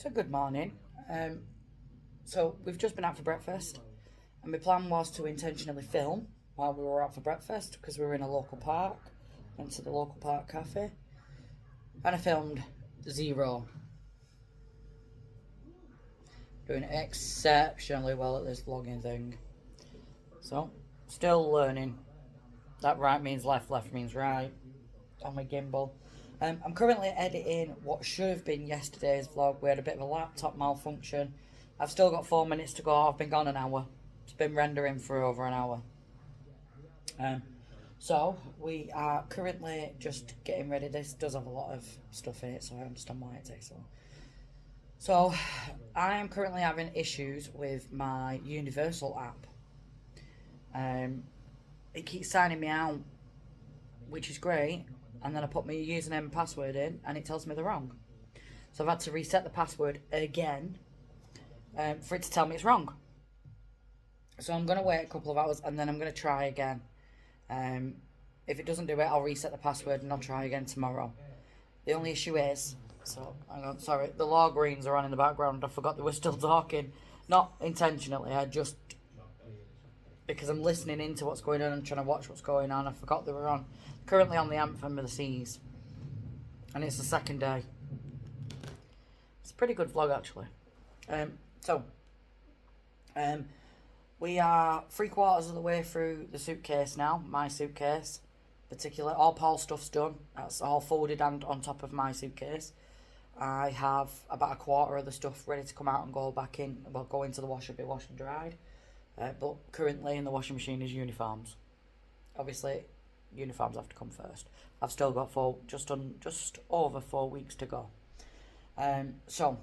So good morning. So we've just been out for breakfast, and my plan was to intentionally film while we were out for breakfast because we were in a local park. Went to the local park cafe, and I filmed zero. Doing exceptionally well at this vlogging thing. So, still learning. That right means left, left means right on my gimbal. I'm currently editing what should have been yesterday's vlog. We had a bit of a laptop malfunction. I've still got 4 minutes to go. I've been gone an hour. It's been rendering for over an hour. So we are currently just getting ready. This does have a lot of stuff in it, so I understand why it takes so long. So I am currently having issues with my Universal app. It keeps signing me out, which is great. And then I put my username and password in, and it tells me they're wrong. So I've had to reset the password again for it to tell me it's wrong. So I'm going to wait a couple of hours, and then I'm going to try again. If it doesn't do it, I'll reset the password, and I'll try again tomorrow. The only issue is, hang on, sorry, the law greens are on in the background. I forgot they were still talking. Not intentionally, I just, because I'm listening into what's going on and trying to watch what's going on, I forgot they were on. Currently on the Anthem of the Seas, and it's the second day. It's a pretty good vlog, actually. We are 3/4 of the way through the suitcase now, my suitcase, particularly. All Paul's stuff's done. That's all folded and on top of my suitcase. I have about a quarter of the stuff ready to come out and go back in, well, go into the washer, be washed and dried. But currently in the washing machine is uniforms. Obviously, uniforms have to come first. I've still got just over 4 weeks to go. So,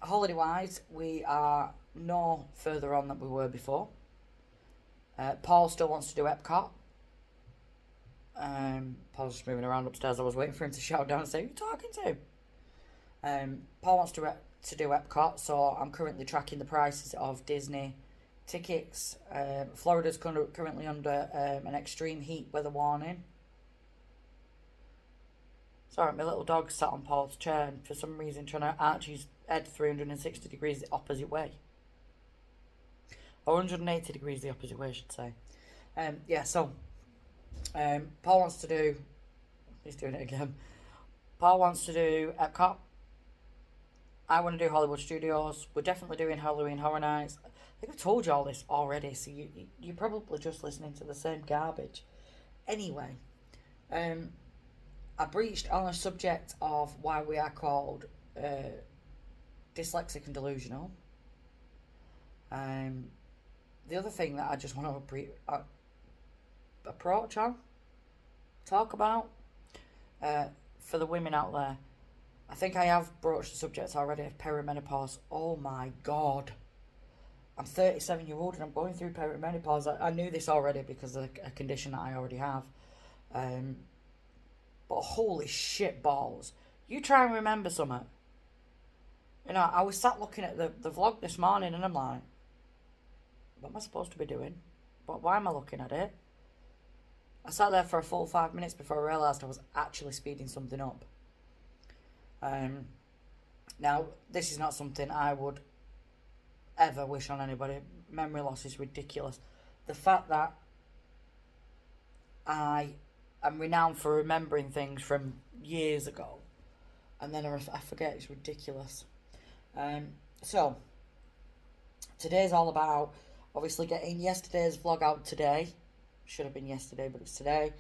holiday wise, we are no further on than we were before. Paul still wants to do Epcot. Paul's just moving around upstairs. I was waiting for him to shout down and say, "Who are you talking to?" Paul wants to do Epcot, so I'm currently tracking the prices of Disney tickets. Florida's currently under an extreme heat weather warning. Sorry, my little dog sat on Paul's chair and for some reason trying to arch his head 360 degrees the opposite way. Or 180 degrees the opposite way, I should say. Paul wants to do... He's doing it again. Paul wants to do Epcot. I want to do Hollywood Studios. We're definitely doing Halloween Horror Nights. I think I've told you all this already, so you're probably just listening to the same garbage. Anyway, I breached on a subject of why we are called Dyslexic and Delusional. The other thing that I just want to approach on, talk about, for the women out there, I think I have broached the subject already of perimenopause. Oh my God. I'm 37-year-old and I'm going through perimenopause. I knew this already because of a condition that I already have. But holy shit balls. You try and remember something. You know, I was sat looking at the vlog this morning and I'm like, what am I supposed to be doing? But why am I looking at it? I sat there for a full 5 minutes before I realised I was actually speeding something up. Now, this is not something I would ever wish on anybody. Memory loss is ridiculous. The fact that I am renowned for remembering things from years ago and then I forget is ridiculous. So today's all about obviously getting yesterday's vlog out today. Should have been yesterday, but it's today.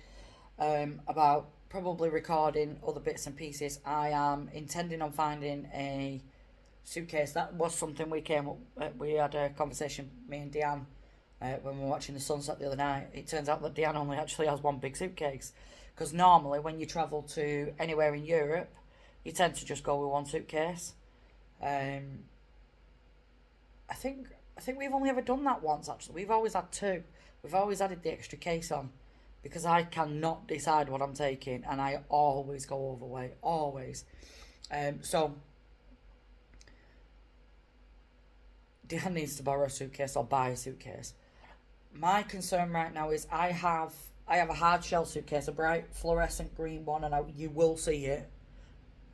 About probably recording other bits and pieces. I am intending on finding a suitcase. That was something we had a conversation, me and Deanne, when we were watching the sunset the other night. It turns out that Deanne only actually has one big suitcase, because normally when you travel to anywhere in Europe, you tend to just go with one suitcase. I think we've only ever done that once, actually. We've always had two. We've always added the extra case on, because I cannot decide what I'm taking, and I always go overweight, always. So Deanne needs to borrow a suitcase or buy a suitcase. My concern right now is I have a hard shell suitcase, a bright fluorescent green one, and you will see it.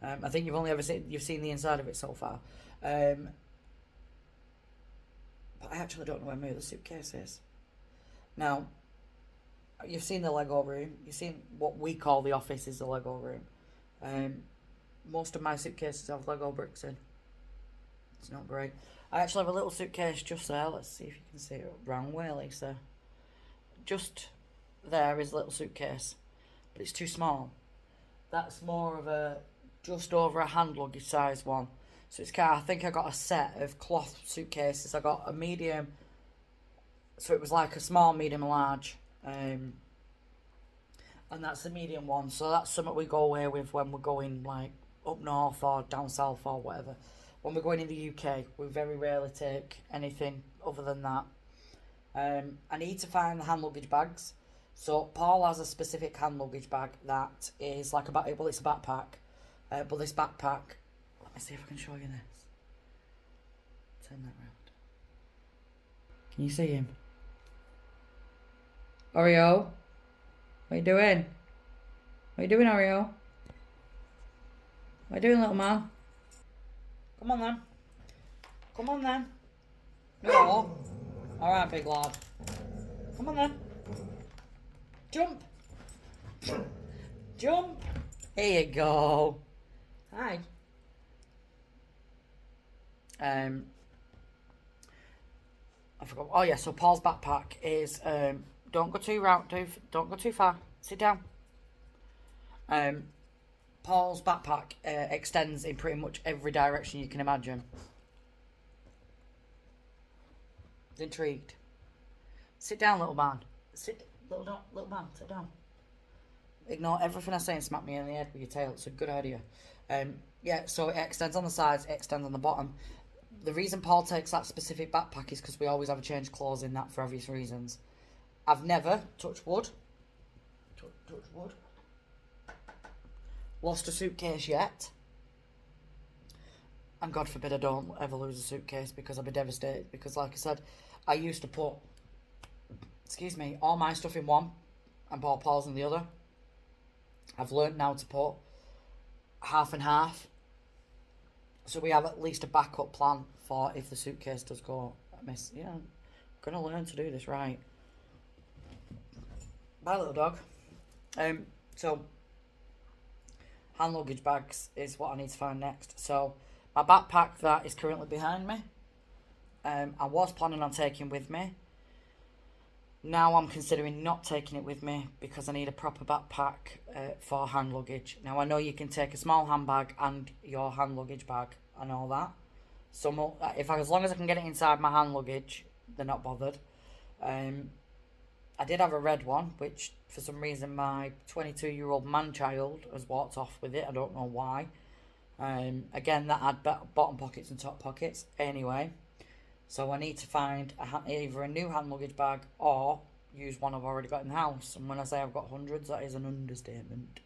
I think you've seen the inside of it so far. But I actually don't know where my other suitcase is. Now, you've seen the Lego room. You've seen what we call the office is the Lego room. Most of my suitcases have Lego bricks in. It's not great. I actually have a little suitcase just there. Let's see if you can see it. Wrong way, Lisa. Just there is a little suitcase, but it's too small. That's more of a just over a hand luggage size one. So it's I think I got a set of cloth suitcases. I got a medium, so it was like a small, medium, large, and that's the medium one. So that's something we go away with when we're going like up north or down south or whatever. When we're going in the UK, we very rarely take anything other than that. I need to find the hand luggage bags. So Paul has a specific hand luggage bag that is like it's a backpack. But this backpack, let me see if I can show you this. Turn that round. Can you see him? Oreo? What are you doing? What are you doing, Oreo? What are you doing, little man? Come on then. Come on then. No. Alright, big lad. Come on then. Jump. Jump. Here you go. Hi. I forgot. Oh yeah, so Paul's backpack is don't go too far. Sit down. Paul's backpack extends in pretty much every direction you can imagine. Intrigued. Sit down, little man. Little man, sit down. Ignore everything I say and smack me in the head with your tail. It's a good idea. Yeah, so it extends on the sides, it extends on the bottom. The reason Paul takes that specific backpack is because we always have a change of clothes in that for obvious reasons. I've never, touch wood, lost a suitcase yet. And God forbid I don't ever lose a suitcase, because I'd be devastated. Because like I said, I used to put, all my stuff in one and Paul's in the other. I've learned now to put half and half. So we have at least a backup plan for if the suitcase does go amiss. Yeah, I'm going to learn to do this right. Bye, little dog. So hand luggage bags is what I need to find next. So my backpack that is currently behind me, I was planning on taking with me. Now I'm considering not taking it with me because I need a proper backpack for hand luggage. Now I know you can take a small handbag and your hand luggage bag and all that. So as long as I can get it inside my hand luggage, they're not bothered. I did have a red one, which for some reason my 22-year-old man-child has walked off with it. I don't know why. Again, that had bottom pockets and top pockets. Anyway, so I need to find either a new hand luggage bag or use one I've already got in the house. And when I say I've got hundreds, that is an understatement.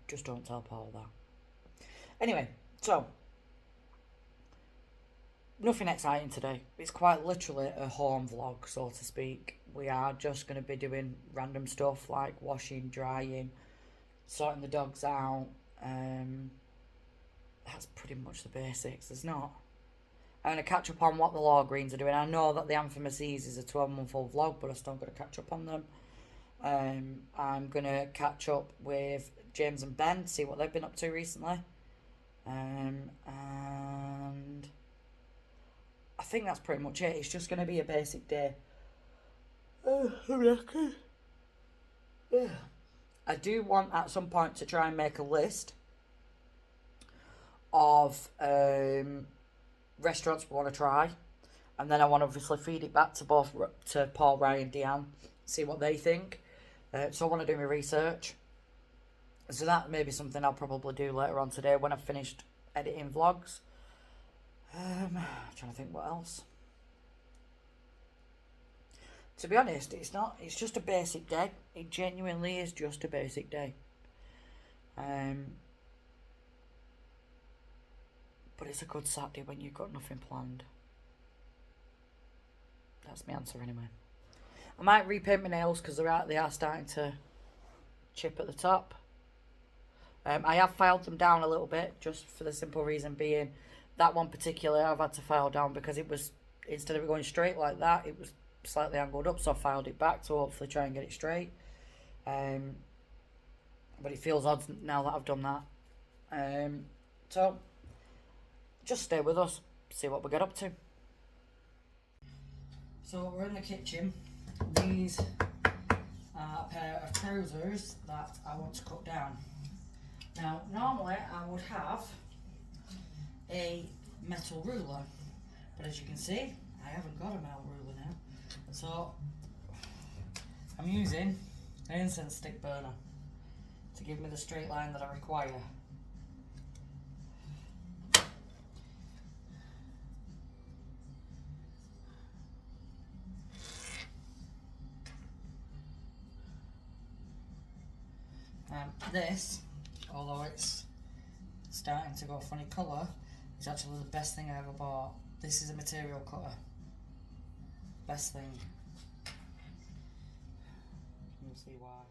Just don't tell Paul that. Anyway, so nothing exciting today. It's quite literally a home vlog, so to speak. We are just going to be doing random stuff like washing, drying, sorting the dogs out. That's pretty much the basics. There's not. I'm going to catch up on what the Law Greens are doing. I know that the Infamous Ease is a 12-month-old vlog, but I'm still going to catch up on them. I'm going to catch up with James and Ben, see what they've been up to recently. And I think that's pretty much it. It's just going to be a basic day. I do want at some point to try and make a list of restaurants we want to try, and then I want to obviously feed it back to Paul, Ryan, Deanne, see what they think. So I want to do my research. So that may be something I'll probably do later on today when I've finished editing vlogs. I'm trying to think what else. To be honest, it's just a basic day. It genuinely is just a basic day. But it's a good Saturday when you've got nothing planned. That's my answer anyway. I might repaint my nails because they are starting to chip at the top. I have filed them down a little bit, just for the simple reason being that one particular I've had to file down because it was, instead of it going straight like that, it was slightly angled up, so I filed it back to hopefully try and get it straight. But it feels odd now that I've done that. So just stay with us, see what we get up to. So we're in the kitchen. These are a pair of trousers that I want to cut down. Now normally I would have a metal ruler, but as you can see I haven't got a metal ruler now, so I'm using an incense stick burner to give me the straight line that I require. This, although it's starting to go funny colour, is actually the best thing I ever bought. This is a material cutter. Best thing. You'll see why.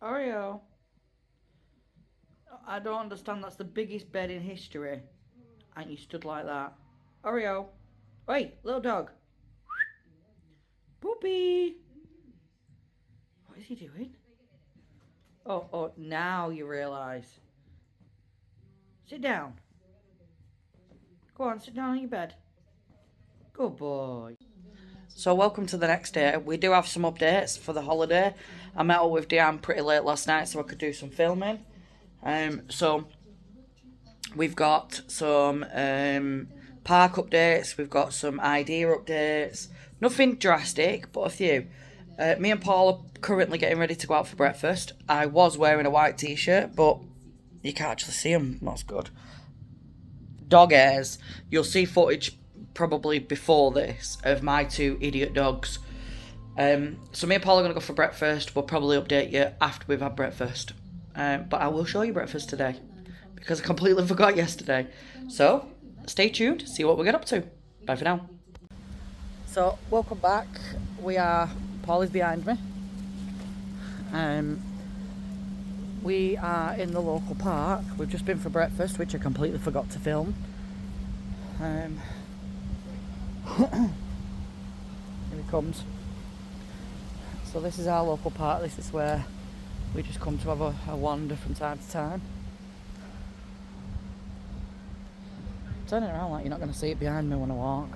Oreo. I don't understand. That's the biggest bed in history. And you stood like that. Oreo. Wait, little dog. Poopy. What is he doing? Oh, now you realise. Sit down. Go on, sit down on your bed. Good boy. So welcome to the next day. We do have some updates for the holiday. I met up with Deanne pretty late last night so I could do some filming. So we've got some park updates, we've got some idea updates. Nothing drastic, but a few. Me and Paul are currently getting ready to go out for breakfast. I was wearing a white t-shirt, but you can't actually see them. That's good. Dog hairs. You'll see footage probably before this of my two idiot dogs. So me and Paul are going to go for breakfast. We'll probably update you after we've had breakfast. But I will show you breakfast today because I completely forgot yesterday. So stay tuned, see what we get up to. Bye for now. So welcome back. Paul is behind me. We are in the local park. We've just been for breakfast, which I completely forgot to film. Here he comes. So this is our local park. This is where we just come to have a wander from time to time. Turn it around like you're not going to see it behind me when I walk.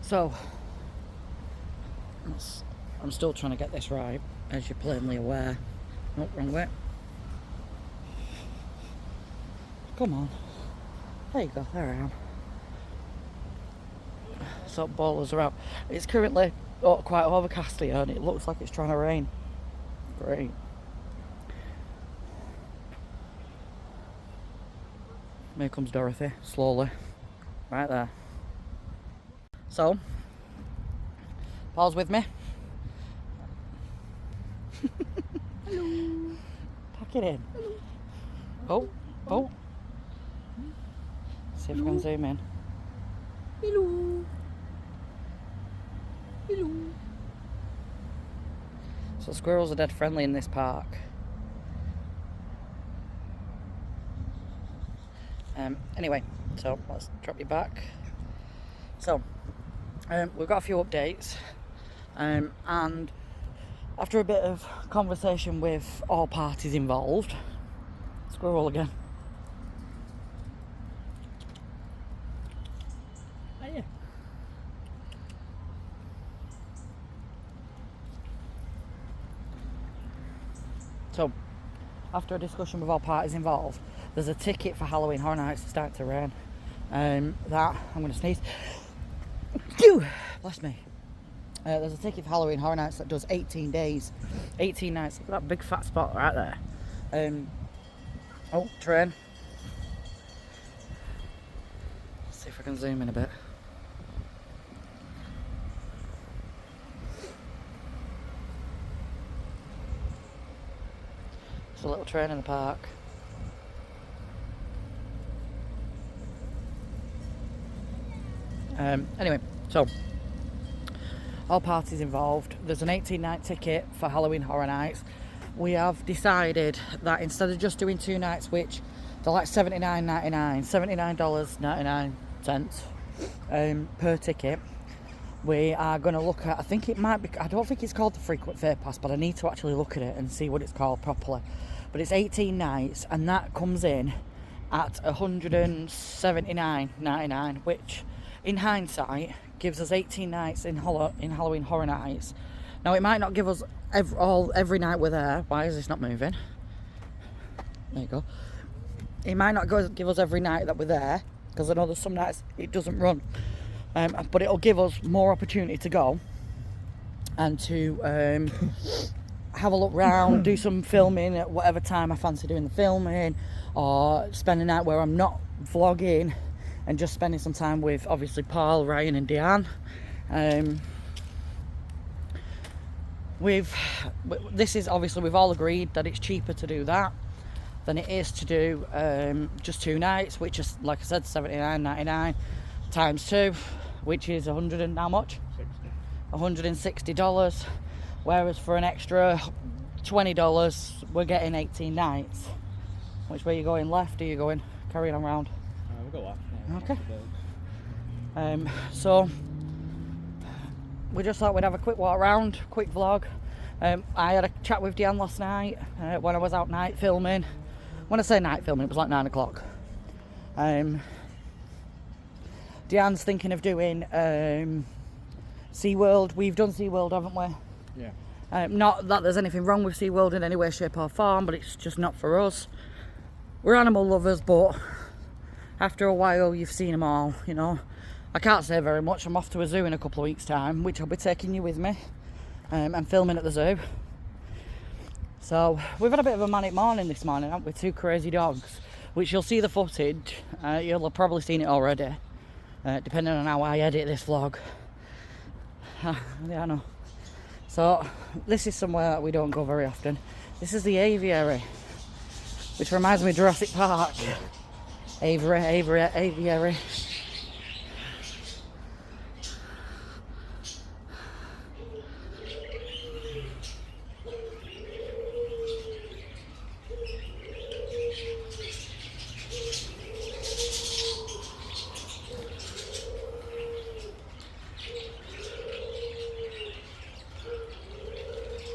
So I'm still trying to get this right, as you're plainly aware. Nope, wrong way. Come on. There you go, there I am. So ballers are out. It's currently quite overcast here and it looks like it's trying to rain. Great. Here comes Dorothy, slowly. Right there. So, Paul's with me. Hello. Pack it in. Oh. See if I can zoom in. Hello. Hello. So squirrels are dead friendly in this park. Anyway, so let's drop you back. So, we've got a few updates, and after a bit of conversation with all parties involved, squirrel again. Hiya. So, after a discussion with all parties involved, there's a ticket for Halloween Horror Nights to start to rain. I'm going to sneeze. Phew! Bless me. There's a ticket for Halloween Horror Nights that does 18 days, 18 nights. Look at that big fat spot right there. Oh, train. Let's see if I can zoom in a bit. There's a little train in the park. Anyway, so all parties involved, there's an 18-night ticket for Halloween Horror Nights. We have decided that instead of just doing 2 nights, which they're like $79.99 per ticket, we are going to look at, I think it might be, I don't think it's called the Frequent Fair Pass, but I need to actually look at it and see what it's called properly. But it's 18 nights, and that comes in at $179.99, which in hindsight gives us 18 nights in Halloween Horror Nights. Now it might not give us every night we're there. Why is this not moving? There you go. It might not give us every night that we're there, because I know there's some nights it doesn't run, but it'll give us more opportunity to go and to have a look round, do some filming at whatever time I fancy doing the filming, or spend a night where I'm not vlogging and just spending some time with obviously Paul, Ryan and Deanne. This is obviously, we've all agreed that it's cheaper to do that than it is to do just 2 nights, which is, like I said, $79.99 times 2, which is 100 and how much? $160. Whereas for an extra $20, we're getting 18 nights. Which way are you going? Left? Or are you going carrying on round? We'll go left. Okay. So we just thought we'd have a quick walk around, quick vlog. I had a chat with Deanne last night when I was out night filming. When I say night filming, it was like 9 o'clock. Deanne's thinking of doing SeaWorld. We've done SeaWorld, haven't we? Yeah. Not that there's anything wrong with SeaWorld in any way, shape or form, but it's just not for us. We're animal lovers, but after a while you've seen them all, you know. I can't say very much. I'm off to a zoo in a couple of weeks' time, which I'll be taking you with me. I'm filming at the zoo. So we've had a bit of a manic morning this morning, haven't we? 2 crazy dogs, which you'll see the footage. You'll have probably seen it already, depending on how I edit this vlog. Yeah, I know. So this is somewhere that we don't go very often. This is the aviary, which reminds me of Jurassic Park. Aviary.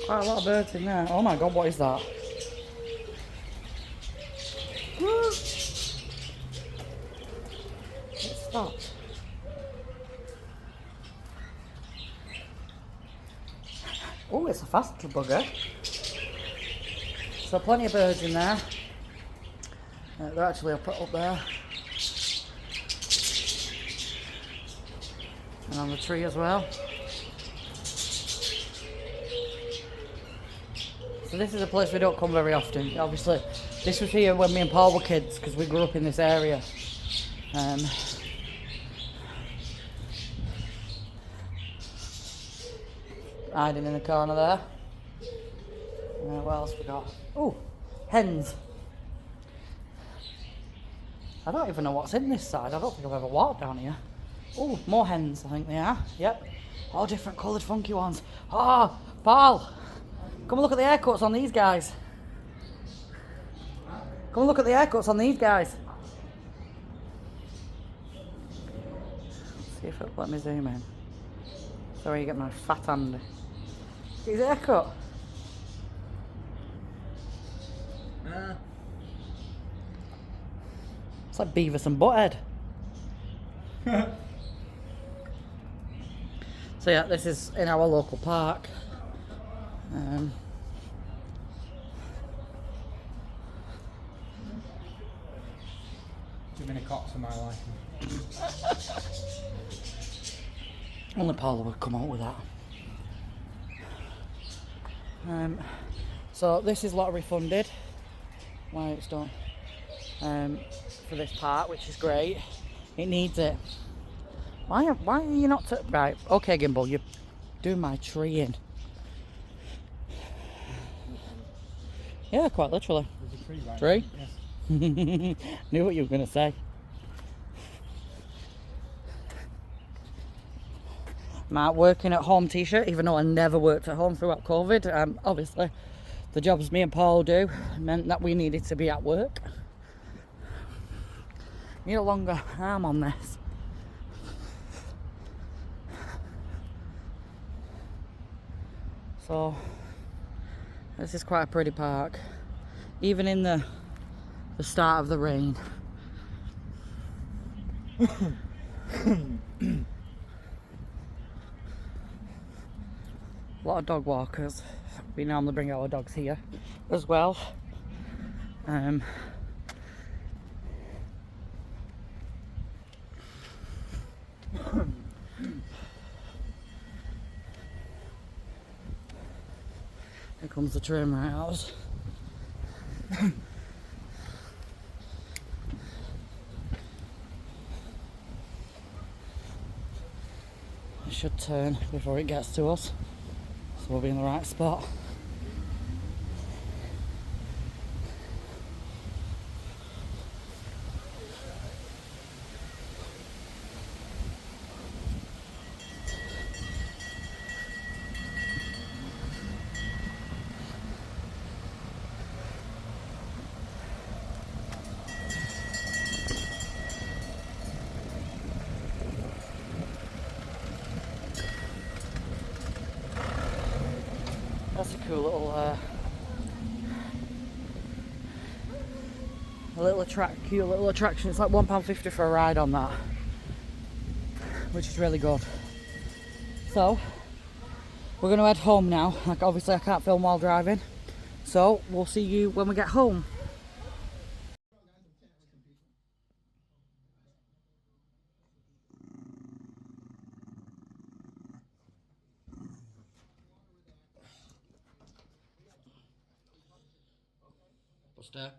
Quite a lot of birds in there. Oh my god, what is that? What's that? Oh, it's a fast bugger. So plenty of birds in there. They're actually up there. And on the tree as well. So this is a place we don't come very often. Obviously, this was here when me and Paul were kids, because we grew up in this area. Hiding in the corner there. What else we got? Oh, hens. I don't even know what's in this side. I don't think I've ever walked down here. Oh, more hens, I think they are. Yep. All different coloured funky ones. Oh, Paul! Come and look at the haircuts on these guys. Come and look at the haircuts on these guys. See if it'll let me zoom in. Sorry, you get my fat hand. Get his haircut. It's like Beavis and Butthead. So yeah, this is in our local park. Too many cocks for my liking. Only Paula would come out with that. So this is lottery funded. Why it's done. For this part, which is great. It needs it. Why are you not right? Okay, Gimbal, you do my tree in. Yeah, quite literally. There's a tree right Tree? Yes. Knew what you were gonna say. My working at home t-shirt, even though I never worked at home throughout COVID. Obviously, the jobs me and Paul do meant that we needed to be at work. Need a longer arm on this. So this is quite a pretty park, even in the start of the rain. A lot of dog walkers. We normally bring our dogs here as well. Here comes the train right out. It should turn before it gets to us, so we'll be in the right spot. That's a cool cute little attraction. It's like £1.50 for a ride on that, which is really good. So we're going to head home now. Like, obviously I can't film while driving, so we'll see you when we get home. Buster.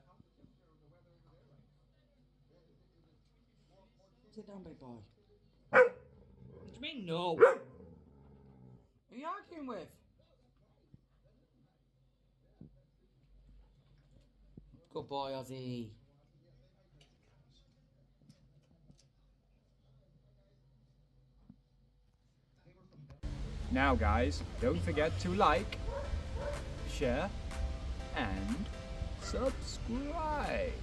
Sit down, big boy. What do you mean, no? Who are you arguing with? Good boy, Ozzy. Now guys, don't forget to like, share and subscribe.